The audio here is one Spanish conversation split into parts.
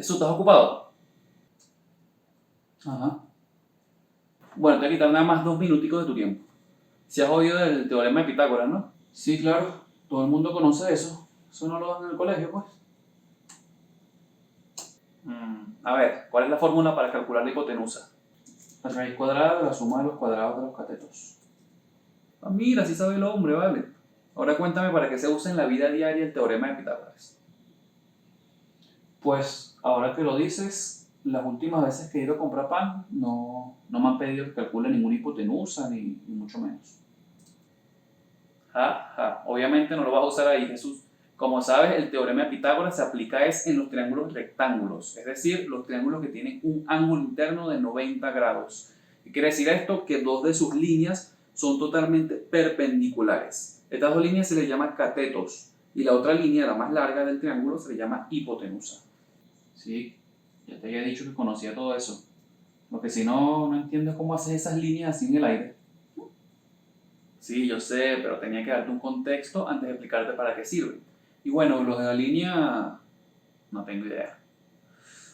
Jesús, ¿estás ocupado? Ajá. Bueno, te voy a quitar nada más 2 minuticos de tu tiempo. Si has oído del teorema de Pitágoras, ¿no? Sí, claro. Todo el mundo conoce eso. Eso no lo dan en el colegio, pues. A ver, ¿cuál es la fórmula para calcular la hipotenusa? La raíz cuadrada de la suma de los cuadrados de los catetos. Ah, mira, sí sabe el hombre, vale. Ahora cuéntame para qué se usa en la vida diaria el teorema de Pitágoras. Pues, ahora que lo dices, las últimas veces que he ido a comprar pan, no me han pedido que calcule ninguna hipotenusa, ni mucho menos. Obviamente no lo vas a usar ahí, Jesús. Como sabes, el teorema de Pitágoras se aplica en los triángulos rectángulos, es decir, los triángulos que tienen un ángulo interno de 90 grados. ¿Qué quiere decir esto? Que dos de sus líneas son totalmente perpendiculares. Estas dos líneas se les llama catetos y la otra línea, la más larga del triángulo, se le llama hipotenusa. Sí, ya te había dicho que conocía todo eso. Lo que si no entiendo es cómo haces esas líneas así en el aire. Sí, yo sé, pero tenía que darte un contexto antes de explicarte para qué sirve. Y bueno, los de la línea, no tengo idea.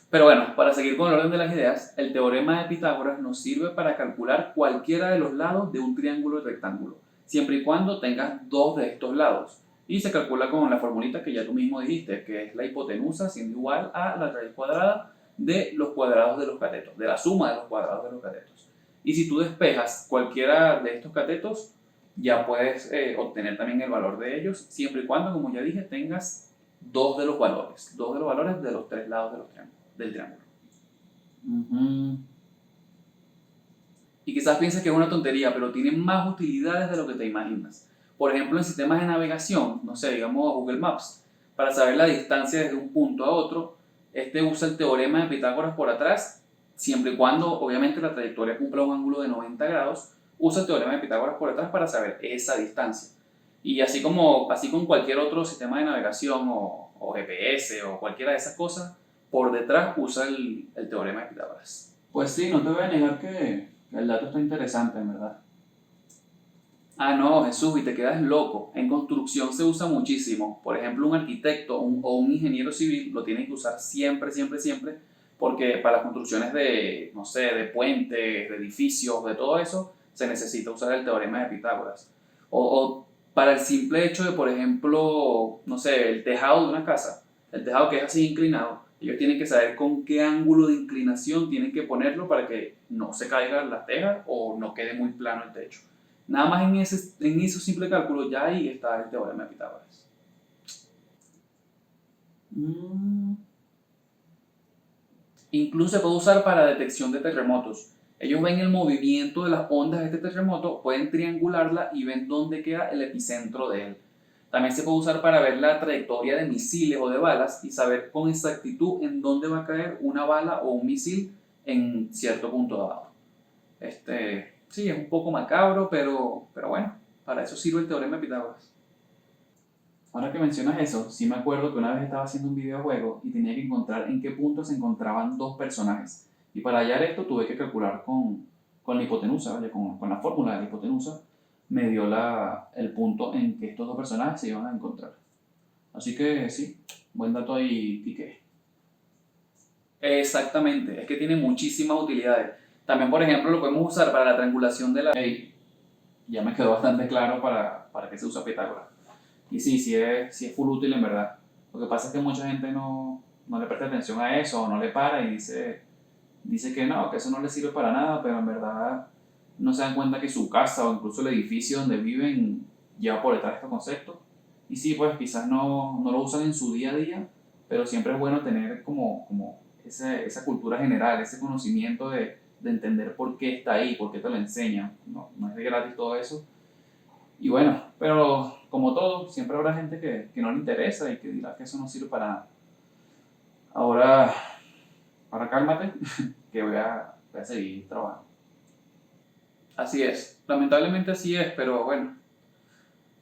Pero bueno, para seguir con el orden de las ideas, el teorema de Pitágoras nos sirve para calcular cualquiera de los lados de un triángulo rectángulo, siempre y cuando tengas dos de estos lados. Y se calcula con la formulita que ya tú mismo dijiste, que es la hipotenusa siendo igual a la raíz cuadrada de los cuadrados de los catetos, de la suma de los cuadrados de los catetos. Y si tú despejas cualquiera de estos catetos, ya puedes obtener también el valor de ellos, siempre y cuando, como ya dije, tengas dos de los valores de los tres lados del triángulo. Y quizás pienses que es una tontería, pero tiene más utilidades de lo que te imaginas. Por ejemplo, en sistemas de navegación, no sé, digamos Google Maps, para saber la distancia desde un punto a otro, este usa el teorema de Pitágoras por atrás, siempre y cuando, obviamente, la trayectoria cumpla un ángulo de 90 grados, usa el teorema de Pitágoras por atrás para saber esa distancia. Y así con cualquier otro sistema de navegación o GPS o cualquiera de esas cosas, por detrás usa el teorema de Pitágoras. Pues sí, no te voy a negar que el dato está interesante, en verdad. Ah, no, Jesús, y te quedas loco. En construcción se usa muchísimo. Por ejemplo, un arquitecto o un ingeniero civil lo tiene que usar siempre, siempre, siempre, porque para las construcciones de, no sé, de puentes, de edificios, de todo eso, se necesita usar el teorema de Pitágoras. O para el simple hecho de, por ejemplo, no sé, el tejado de una casa, el tejado que es así inclinado, ellos tienen que saber con qué ángulo de inclinación tienen que ponerlo para que no se caigan las tejas o no quede muy plano el techo. Nada más en ese simple cálculo ya ahí está el teorema de Pitágoras. Incluso se puede usar para detección de terremotos. Ellos ven el movimiento de las ondas de este terremoto, pueden triangularla y ven dónde queda el epicentro de él. También se puede usar para ver la trayectoria de misiles o de balas y saber con exactitud en dónde va a caer una bala o un misil en cierto punto dado. Sí, es un poco macabro, pero bueno, para eso sirve el teorema de Pitágoras. Ahora que mencionas eso, sí me acuerdo que una vez estaba haciendo un videojuego y tenía que encontrar en qué punto se encontraban dos personajes. Y para hallar esto tuve que calcular con la hipotenusa, ¿vale? Con la fórmula de la hipotenusa, me dio el punto en que estos dos personajes se iban a encontrar. Así que sí, buen dato ahí, Quique. Exactamente, es que tiene muchísimas utilidades. También, por ejemplo, lo podemos usar para la triangulación de la... Hey, ya me quedó bastante claro para qué se usa Pitágoras. Y sí, sí es full útil en verdad. Lo que pasa es que mucha gente no le presta atención a eso o no le para y dice que no, que eso no le sirve para nada, pero en verdad no se dan cuenta que su casa o incluso el edificio donde viven lleva por detrás estos conceptos. Y sí, pues quizás no lo usan en su día a día, pero siempre es bueno tener como esa cultura general, ese conocimiento de entender por qué está ahí, por qué te lo enseñan. No es de gratis todo eso. Y bueno, pero como todo, siempre habrá gente que no le interesa y que dirá que eso no sirve para nada. Ahora cálmate, que voy a seguir trabajando. Así es, lamentablemente así es, pero bueno,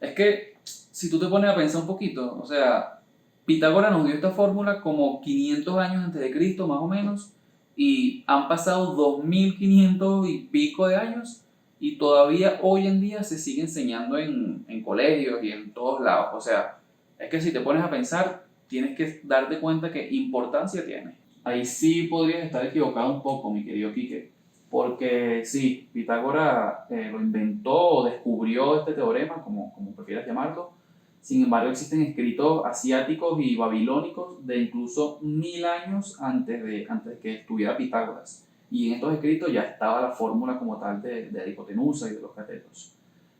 es que si tú te pones a pensar un poquito, o sea, Pitágoras nos dio esta fórmula como 500 años antes de Cristo, más o menos, y han pasado 2500 y pico de años, y todavía hoy en día se sigue enseñando en colegios y en todos lados. O sea, es que si te pones a pensar, tienes que darte cuenta que importancia tiene. ahí sí podrías estar equivocado un poco, mi querido Quique, porque sí, Pitágoras lo inventó o descubrió este teorema, como prefieras llamarlo. Sin embargo, existen escritos asiáticos y babilónicos de incluso 1000 años antes de que estuviera Pitágoras. Y en estos escritos ya estaba la fórmula como tal de la hipotenusa y de los catetos.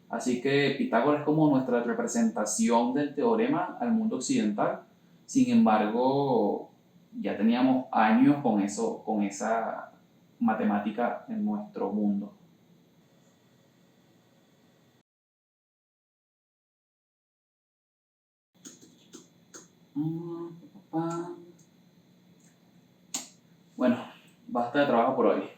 Así que Pitágoras es como nuestra representación del teorema al mundo occidental. Sin embargo, ya teníamos años con eso, con esa matemática en nuestro mundo. Bueno, basta de trabajo por hoy.